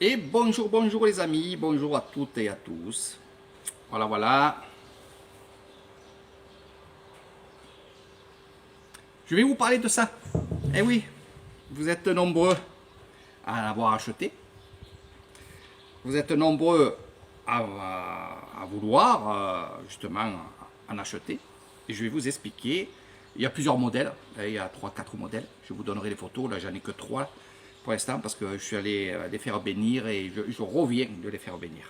Et bonjour, bonjour les amis, bonjour à toutes et à tous. Voilà, voilà. Je vais vous parler de ça. Eh oui, vous êtes nombreux à en avoir acheté. Vous êtes nombreux à vouloir justement en acheter. Et je vais vous expliquer. Il y a plusieurs modèles. Il y a 3-4 modèles. Je vous donnerai les photos. Là, j'en ai que 3 pour l'instant parce que je suis allé les faire bénir et je reviens de les faire bénir.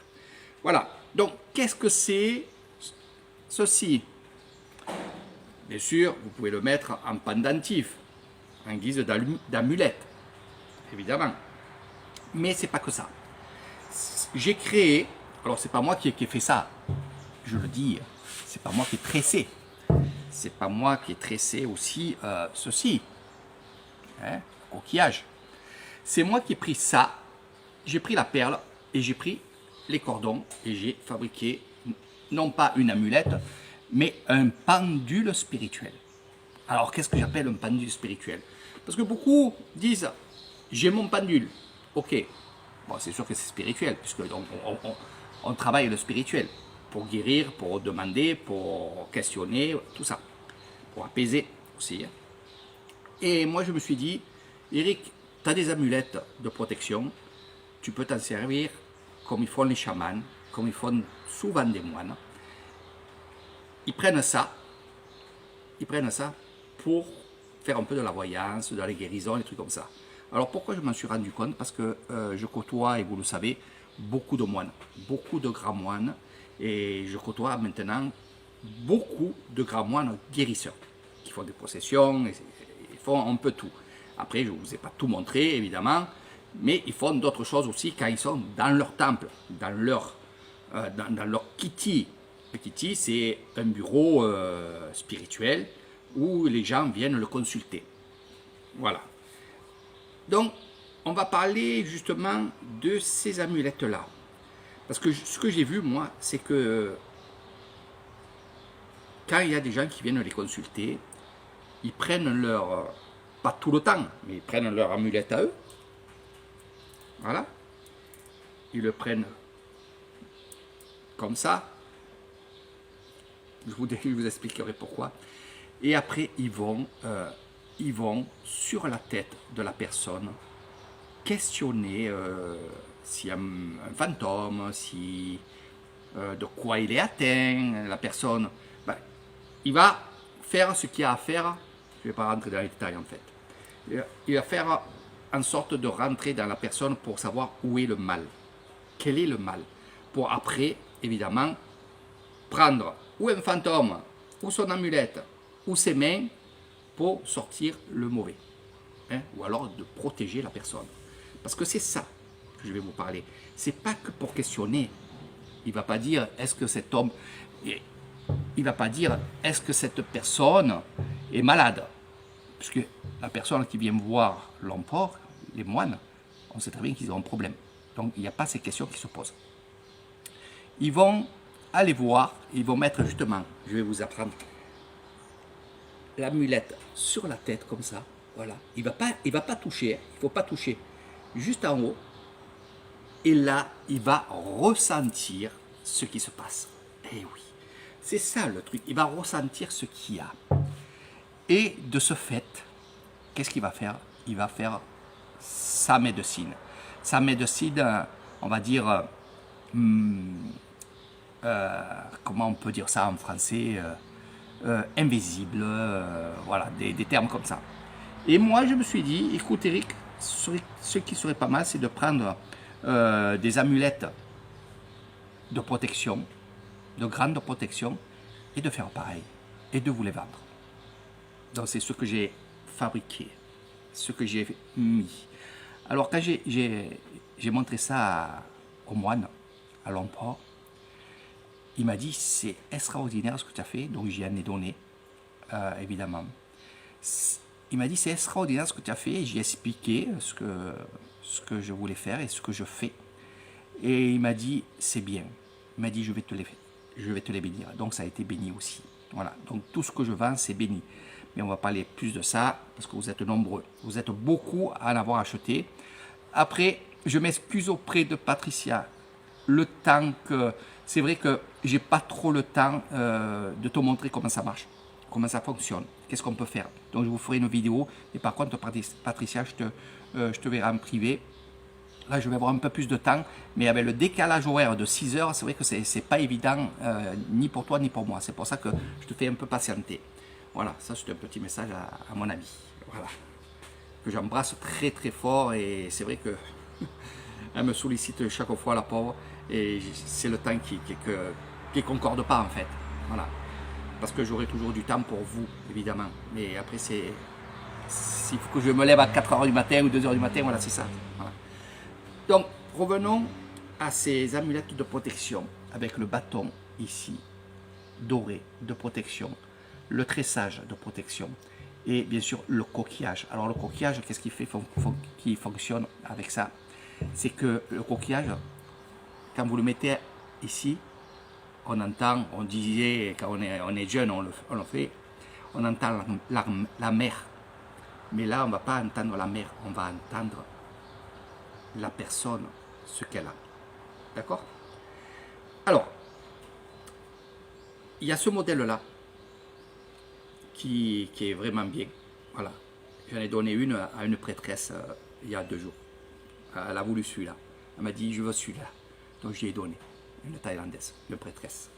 Voilà. Donc, qu'est-ce que c'est ceci? Bien sûr, vous pouvez le mettre en pendentif, en guise d'amulette, évidemment. Mais c'est pas que ça. J'ai créé, alors c'est pas moi qui ai fait ça, je le dis, c'est pas moi qui ai tressé. C'est pas moi qui ai tressé aussi ceci, hein, coquillage. C'est moi qui ai pris ça, j'ai pris la perle et j'ai pris les cordons et j'ai fabriqué non pas une amulette, mais un pendule spirituel. Alors qu'est-ce que j'appelle un pendule spirituel? Parce que beaucoup disent, j'ai mon pendule, ok, bon, c'est sûr que c'est spirituel, puisque on travaille le spirituel, pour guérir, pour demander, pour questionner, tout ça, pour apaiser aussi. Et moi je me suis dit, Eric, tu as des amulettes de protection, tu peux t'en servir comme ils font les chamans, comme ils font souvent des moines. Ils prennent ça pour faire un peu de la voyance, de la guérison, des trucs comme ça. Alors pourquoi je m'en suis rendu compte? Parce que je côtoie, et vous le savez, beaucoup de moines, beaucoup de grands moines, et je côtoie maintenant beaucoup de grands moines guérisseurs, qui font des possessions, ils font un peu tout. Après, je ne vous ai pas tout montré, évidemment, mais ils font d'autres choses aussi quand ils sont dans leur temple, dans leur kitty. Le kitty, c'est un bureau spirituel où les gens viennent le consulter. Voilà. Donc, on va parler justement de ces amulettes-là. Parce que ce que j'ai vu, moi, c'est que quand il y a des gens qui viennent les consulter, ils prennent leur, pas tout le temps, mais ils prennent leur amulette à eux. Voilà. Ils le prennent comme ça. Je vous expliquerai pourquoi. Et après, ils vont sur la tête de la personne questionner s'il y a un fantôme, si, de quoi il est atteint, la personne. Ben, il va faire ce qu'il y a à faire. Je ne vais pas rentrer dans les détails en fait. Il va faire en sorte de rentrer dans la personne pour savoir où est le mal. Quel est le mal? Pour après, évidemment, prendre ou un fantôme, ou son amulette, ou ses mains pour sortir le mauvais. Hein? Ou alors de protéger la personne. Parce que c'est ça que je vais vous parler. C'est pas que pour questionner. Il va pas dire est-ce que cet homme. Il va pas dire est-ce que cette personne est malade. Puisque la personne qui vient voir l'empereur, les moines, on sait très bien qu'ils ont un problème. Donc il n'y a pas ces questions qui se posent. Ils vont aller voir, ils vont mettre justement, je vais vous apprendre, l'amulette sur la tête comme ça, voilà. Il va pas toucher, il ne faut pas toucher, juste en haut. Et là, il va ressentir ce qui se passe. Eh oui, c'est ça le truc, il va ressentir ce qu'il y a. Et de ce fait, qu'est-ce qu'il va faire? Il va faire sa médecine. Sa médecine, on va dire, comment on peut dire ça en français, invisible, voilà, des termes comme ça. Et moi, je me suis dit, écoute Eric, ce qui serait pas mal, c'est de prendre des amulettes de protection, de grande protection, et de faire pareil, et de vous les vendre. Donc c'est ce que j'ai fabriqué, ce que j'ai mis. Alors quand j'ai montré ça au moine, à l'empereur, il m'a dit c'est extraordinaire ce que tu as fait, donc j'y en ai donné, évidemment. Il m'a dit c'est extraordinaire ce que tu as fait, et j'ai expliqué ce que je voulais faire et ce que je fais. Et il m'a dit c'est bien, il m'a dit je vais te les bénir, donc ça a été béni aussi. Voilà, donc tout ce que je vends c'est béni. Mais on va parler plus de ça parce que vous êtes nombreux, vous êtes beaucoup à en avoir acheté. Après, je m'excuse auprès de Patricia. Le temps que... C'est vrai que j'ai pas trop le temps de te montrer comment ça marche, comment ça fonctionne, qu'est-ce qu'on peut faire. Donc je vous ferai une vidéo. Et par contre, Patricia, je te verrai en privé. Là, je vais avoir un peu plus de temps, mais avec le décalage horaire de 6 heures, c'est vrai que c'est pas évident, ni pour toi, ni pour moi. C'est pour ça que je te fais un peu patienter. Voilà, ça c'est un petit message à mon ami. Voilà. Que j'embrasse très très fort, et c'est vrai que elle me sollicite chaque fois, la pauvre, et c'est le temps qui concorde pas en fait. Voilà. Parce que j'aurai toujours du temps pour vous, évidemment. Mais après, s'il faut que je me lève à 4 heures du matin ou 2 heures du matin, voilà, c'est ça. Voilà. Donc, revenons à ces amulettes de protection avec le bâton ici, doré de protection, le tressage de protection et bien sûr le coquillage. Alors le coquillage, qu'est-ce qui fait qui fonctionne avec ça? C'est que le coquillage, quand vous le mettez ici, on entend, on disait quand on est jeune, on le fait, on entend la mer. Mais là, on ne va pas entendre la mer, on va entendre la personne, ce qu'elle a. D'accord? Alors, il y a ce modèle-là qui est vraiment bien. Voilà. J'en ai donné une à une prêtresse il y a 2 jours. Elle a voulu celui-là. Elle m'a dit, je veux celui-là. Donc, je lui ai donné. Une Thaïlandaise, une prêtresse.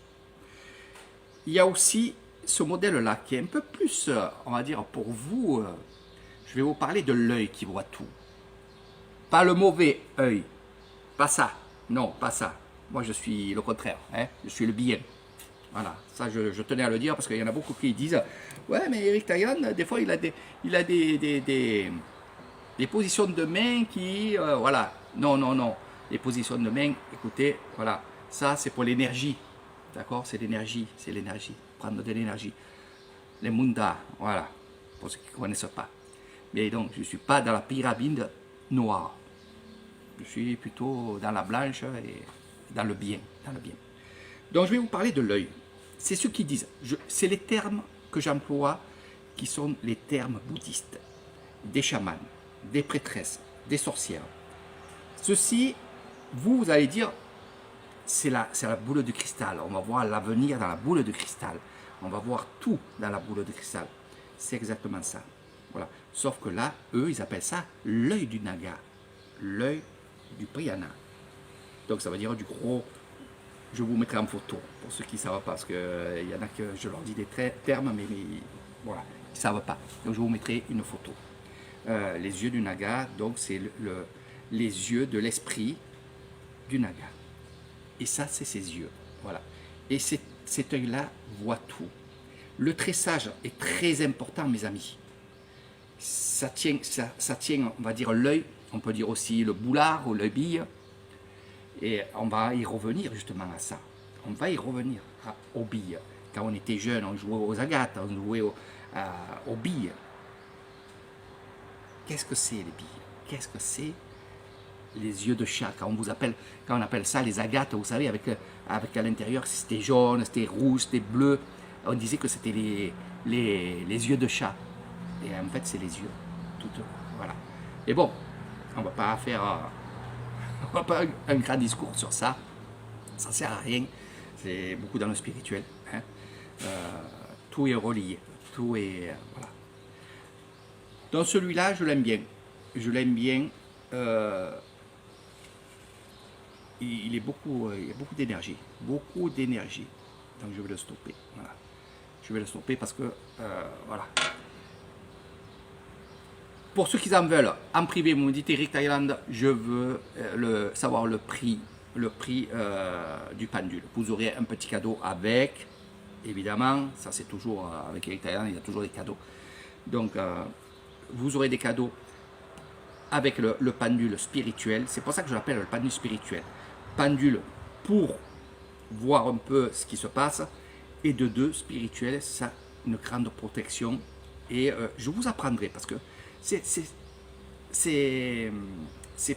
Il y a aussi ce modèle-là qui est un peu plus, on va dire, pour vous, je vais vous parler de l'œil qui voit tout. Pas le mauvais œil. Pas ça. Non, pas ça. Moi, je suis le contraire. Hein? Je suis le bien. Voilà. Ça, je tenais à le dire parce qu'il y en a beaucoup qui disent « Ouais, mais Eric Taïwan, des fois, il a des positions de main qui... voilà. Non, non, non. Les positions de main, écoutez, voilà. Ça, c'est pour l'énergie. D'accord? C'est l'énergie. C'est l'énergie. Prendre de l'énergie. Les mundas, voilà. Pour ceux qui ne connaissent pas. Mais donc, je ne suis pas dans la pyramide noire. Je suis plutôt dans la blanche et dans le bien. Donc, je vais vous parler de l'œil. C'est ceux qui disent, c'est les termes que j'emploie qui sont les termes bouddhistes. Des chamans, des prêtresses, des sorcières. Ceci, vous allez dire, c'est la boule de cristal. On va voir l'avenir dans la boule de cristal. On va voir tout dans la boule de cristal. C'est exactement ça. Voilà. Sauf que là, eux, ils appellent ça l'œil du Naga. L'œil du Priyana. Donc ça veut dire du gros. Je vous mettrai en photo pour ceux qui ne savent pas, parce qu'il y en a que je leur dis des termes, mais voilà, ils ne savent pas. Donc je vous mettrai une photo. Les yeux du Naga, donc c'est les yeux de l'esprit du Naga. Et ça, c'est ses yeux. Voilà. Et cet œil-là voit tout. Le tressage est très important, mes amis. Ça tient, on va dire, l'œil. On peut dire aussi le boulard ou l'œil bille. Et on va y revenir justement à ça. On va y revenir aux billes. Quand on était jeune, on jouait aux agates, on jouait aux billes. Qu'est-ce que c'est les billes? Qu'est-ce que c'est les yeux de chat? Quand on appelle ça les agates, vous savez, avec à l'intérieur, c'était jaune, c'était rouge, c'était bleu. On disait que c'était les yeux de chat. Et en fait, c'est les yeux. Voilà. Et bon, on ne va pas faire... on va pas un grand discours sur ça. Ça ne sert à rien. C'est beaucoup dans le spirituel. Hein. Tout est relié. Tout est... voilà. Donc celui-là, je l'aime bien. Je l'aime bien. Il y a beaucoup d'énergie. Beaucoup d'énergie. Donc je vais le stopper. Voilà. Je vais le stopper parce que... voilà. Pour ceux qui en veulent, en privé, vous me dites Eric Thaïlande, je veux savoir le prix du pendule. Vous aurez un petit cadeau avec, évidemment, ça c'est toujours, avec Eric Thaïlande, il y a toujours des cadeaux. Donc, vous aurez des cadeaux avec le pendule spirituel. C'est pour ça que je l'appelle le pendule spirituel. Pendule pour voir un peu ce qui se passe. Et de 2, spirituel, ça, une grande protection. Et je vous apprendrai parce que c'est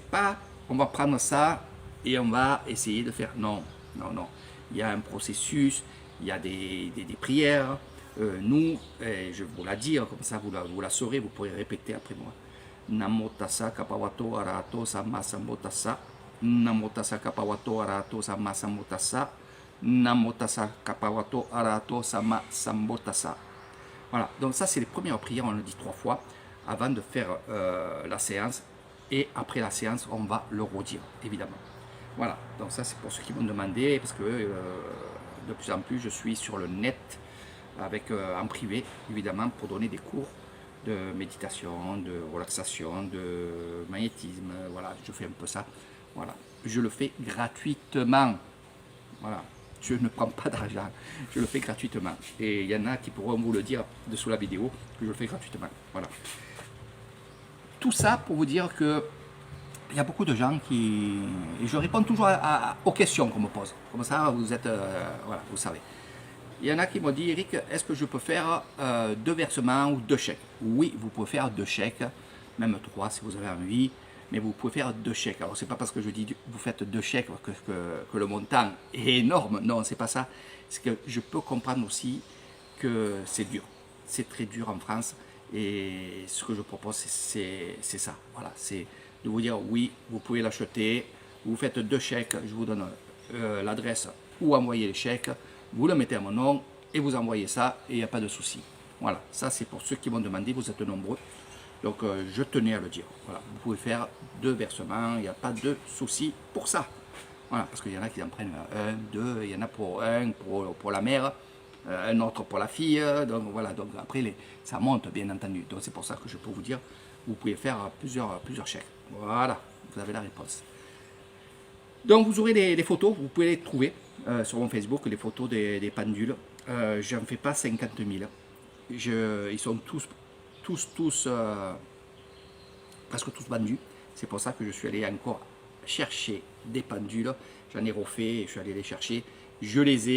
pas on va prendre ça et on va essayer de faire. Non, non, non. Il y a un processus, il y a des prières. Nous, je vais vous la dire, comme ça vous la saurez, vous pourrez répéter après moi. Namo tassa kapawato arahato sama sambuddhassa. Namo tassa kapawato arahato sama sambuddhassa. Namo tassa kapawato arahato sama sambuddhassa. Voilà, donc ça c'est les premières prières, on le dit 3 fois avant de faire la séance. Et après la séance, on va le redire, évidemment. Voilà, donc ça c'est pour ceux qui m'ont demandé, parce que de plus en plus je suis sur le net, avec, en privé, évidemment, pour donner des cours de méditation, de relaxation, de magnétisme. Voilà, je fais un peu ça. Voilà, je le fais gratuitement. Voilà, je ne prends pas d'argent, je le fais gratuitement. Et il y en a qui pourront vous le dire dessous la vidéo que je le fais gratuitement. Voilà. Tout ça pour vous dire que il y a beaucoup de gens qui... Et je réponds toujours aux questions qu'on me pose. Comme ça, vous êtes... voilà, vous savez. Il y en a qui m'ont dit, Eric, est-ce que je peux faire 2 versements ou 2 chèques? Oui, vous pouvez faire 2 chèques, même 3 si vous avez envie, mais vous pouvez faire 2 chèques. Alors, c'est pas parce que je dis vous faites 2 chèques que le montant est énorme. Non, c'est pas ça. C'est que je peux comprendre aussi que c'est dur. C'est très dur en France. Et ce que je propose, c'est ça. Voilà, c'est de vous dire, oui, vous pouvez l'acheter. Vous faites 2 chèques, je vous donne l'adresse où envoyer les chèques. Vous le mettez à mon nom et vous envoyez ça et il n'y a pas de souci. Voilà, ça c'est pour ceux qui m'ont demandé, vous êtes nombreux. Donc je tenais à le dire. Voilà, vous pouvez faire 2 versements, il n'y a pas de souci pour ça. Voilà, parce qu'il y en a qui en prennent 1, 2, il y en a pour un pour la mère, un autre pour la fille. Donc voilà, donc après ça monte bien entendu. Donc c'est pour ça que je peux vous dire, vous pouvez faire plusieurs chèques. Voilà, vous avez la réponse. Donc vous aurez des photos, vous pouvez les trouver sur mon Facebook, les photos des pendules. J'en fais pas 50 000. Ils sont tous presque tous vendus. C'est pour ça que je suis allé encore chercher des pendules. J'en ai refait, je suis allé les chercher. Je les ai.